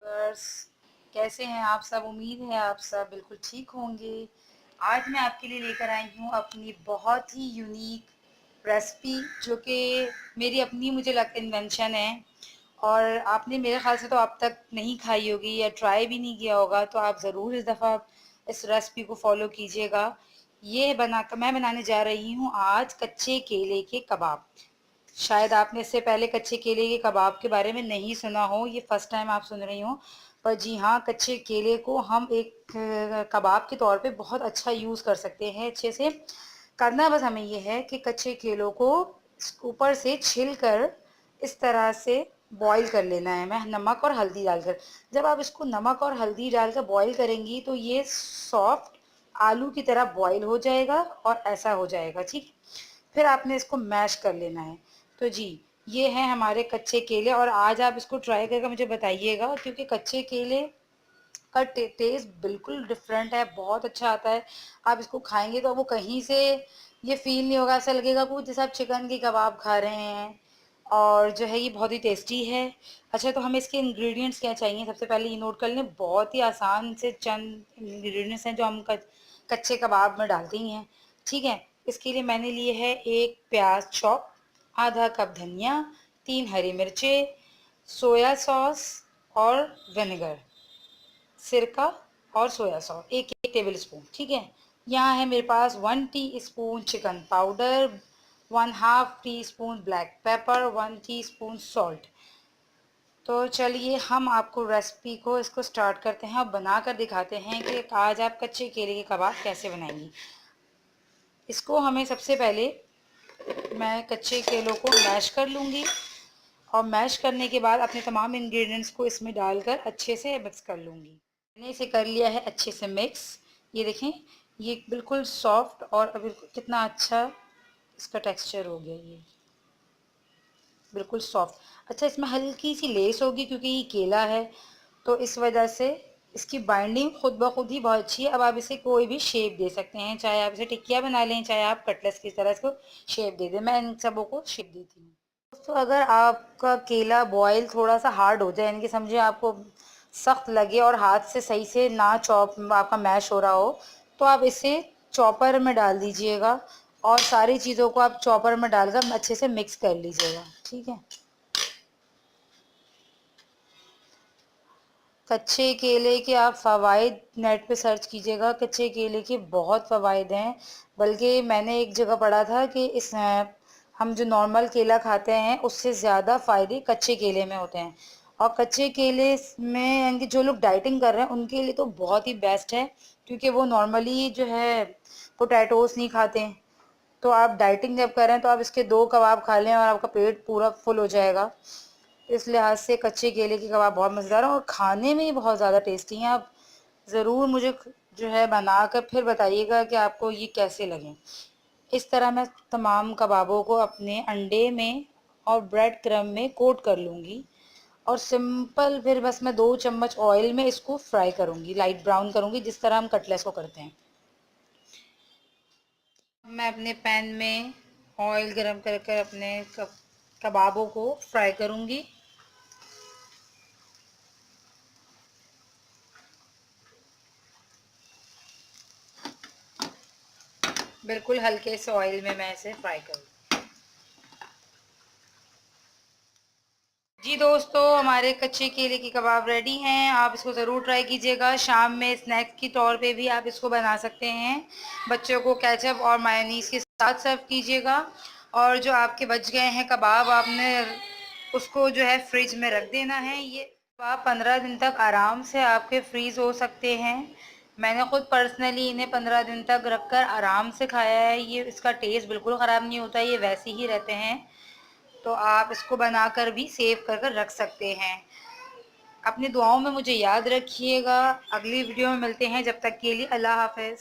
Viewers, कैसे हैं आप सब। उम्मीद है आप सब बिल्कुल ठीक होंगे। आज मैं आपके लिए लेकर आई हूँ अपनी बहुत ही यूनिक रेसिपी, जो कि मेरी अपनी मुझे लगता इन्वेंशन है और आपने मेरे ख्याल से तो अब तक नहीं खाई होगी या ट्राई भी नहीं किया होगा। तो आप ज़रूर इस दफ़ा इस रेसिपी को फॉलो कीजिएगा। मैं बनाने जा रही हूँ आज कच्चे केले के कबाब। शायद आपने इससे पहले कच्चे केले के कबाब के बारे में नहीं सुना हो, ये फर्स्ट टाइम आप सुन रही हो। पर जी हाँ, कच्चे केले को हम एक कबाब के तौर पे बहुत अच्छा यूज़ कर सकते हैं। अच्छे से करना बस हमें ये है कि कच्चे केलों को ऊपर से छिल कर इस तरह से बॉईल कर लेना है, मैं नमक और हल्दी डालकर। जब आप इसको नमक और हल्दी डालकर बॉईल करेंगी तो ये सॉफ्ट आलू की तरह बॉईल हो जाएगा और ऐसा हो जाएगा, ठीक। फिर आपने इसको मैश कर लेना है। तो जी, ये हैं हमारे कच्चे केले और आज आप इसको ट्राई करके मुझे बताइएगा, क्योंकि कच्चे केले का टेस्ट बिल्कुल डिफरेंट है, बहुत अच्छा आता है। आप इसको खाएंगे तो वो कहीं से ये फील नहीं होगा, ऐसा लगेगा कुछ जैसे आप चिकन की कबाब खा रहे हैं। और जो है ये बहुत ही टेस्टी है। अच्छा, तो हमें इसके इंग्रेडिएंट्स क्या चाहिए, सबसे पहले ये नोट कर लें। बहुत ही आसान से चंद इंग्रेडिएंट्स हैं जो हम कच्चे कबाब में डालते ही हैं, ठीक है। इसके लिए मैंने लिए है एक प्याज चॉप, आधा कप धनिया, 3 हरी मिर्चें, सोया सॉस और विनेगर, सिरका और सोया सॉस एक एक टेबल स्पून, ठीक है। यहाँ है मेरे पास 1 teaspoon chicken powder, 1/2 teaspoon black pepper, 1 teaspoon salt. तो चलिए हम आपको रेसिपी को इसको स्टार्ट करते हैं और बना कर दिखाते हैं कि आज आप कच्चे केले के कबाब कैसे बनाएंगी। इसको हमें सबसे पहले मैं कच्चे केलों को मैश कर लूँगी और मैश करने के बाद अपने तमाम इंग्रेडिएंट्स को इसमें डालकर अच्छे से मिक्स कर लूँगी। मैंने इसे कर लिया है अच्छे से मिक्स। ये देखें, ये बिल्कुल सॉफ्ट और अभी कितना अच्छा इसका टेक्सचर हो गया, ये बिल्कुल सॉफ्ट। अच्छा, इसमें हल्की सी लेस होगी क्योंकि ये केला है, तो इस वजह से इसकी बाइंडिंग खुद ब खुद ही बहुत अच्छी है। अब आप इसे कोई भी शेप दे सकते हैं, चाहे आप इसे टिक्किया बना लें, चाहे आप कटलेट्स की तरह इसको शेप दे दें। मैं इन सबों को शेप देती हूँ। दोस्तों, अगर आपका केला बॉयल थोड़ा सा हार्ड हो जाए, यानी कि समझे आपको सख्त लगे और हाथ से सही से ना चॉप आपका मैश हो रहा हो, तो आप इसे चॉपर में डाल दीजिएगा और सारी चीज़ों को आप चॉपर में डालकर अच्छे से मिक्स कर लीजिएगा, ठीक है। कच्चे केले के आप फ़वाइद नेट पे सर्च कीजिएगा, कच्चे केले के बहुत फ़वाइद हैं। बल्कि मैंने एक जगह पढ़ा था कि हम जो नॉर्मल केला खाते हैं उससे ज़्यादा फ़ायदे कच्चे केले में होते हैं। और कच्चे केले में यानी कि जो लोग डाइटिंग कर रहे हैं उनके लिए तो बहुत ही बेस्ट है, क्योंकि वो नॉर्मली जो है पोटैटोज़ नहीं खाते हैं। तो आप डाइटिंग जब कर रहे हैं तो आप इसके 2 कबाब खा लें और आपका पेट पूरा फुल हो जाएगा। इस लिहाज से कच्चे केले के कबाब बहुत मज़ेदार हैं और खाने में ही बहुत ज़्यादा टेस्टी हैं। आप ज़रूर मुझे जो है बनाकर फिर बताइएगा कि आपको ये कैसे लगे। इस तरह मैं तमाम कबाबों को अपने अंडे में और ब्रेड क्रम्ब में कोट कर लूँगी और सिंपल फिर बस मैं 2 चम्मच ऑयल में इसको फ्राई करूँगी, लाइट ब्राउन करूँगी, जिस तरह हम कटलेट्स को करते हैं। मैं अपने पैन में ऑयल गरम कर कर अपने कबाबों को फ्राई करूँगी। बिल्कुल हल्के से ऑयल में मैं इसे फ्राई करूँ। जी दोस्तों, हमारे कच्चे केले के कबाब रेडी हैं। आप इसको ज़रूर ट्राई कीजिएगा। शाम में स्नैक्स के तौर पे भी आप इसको बना सकते हैं। बच्चों को केचप और मायोनीज़ के साथ सर्व कीजिएगा। और जो आपके बच गए हैं कबाब, आपने उसको जो है फ्रिज में रख देना है। ये कबाब 15 दिन तक आराम से आपके फ्रीज़ हो सकते हैं। मैंने खुद पर्सनली इन्हें 15 दिन तक रखकर आराम से खाया है। ये इसका टेस्ट बिल्कुल ख़राब नहीं होता, ये वैसे ही रहते हैं। तो आप इसको बनाकर भी सेव कर कर रख सकते हैं। अपनी दुआओं में मुझे याद रखिएगा। अगली वीडियो में मिलते हैं, जब तक के लिए अल्लाह हाफ़िज़।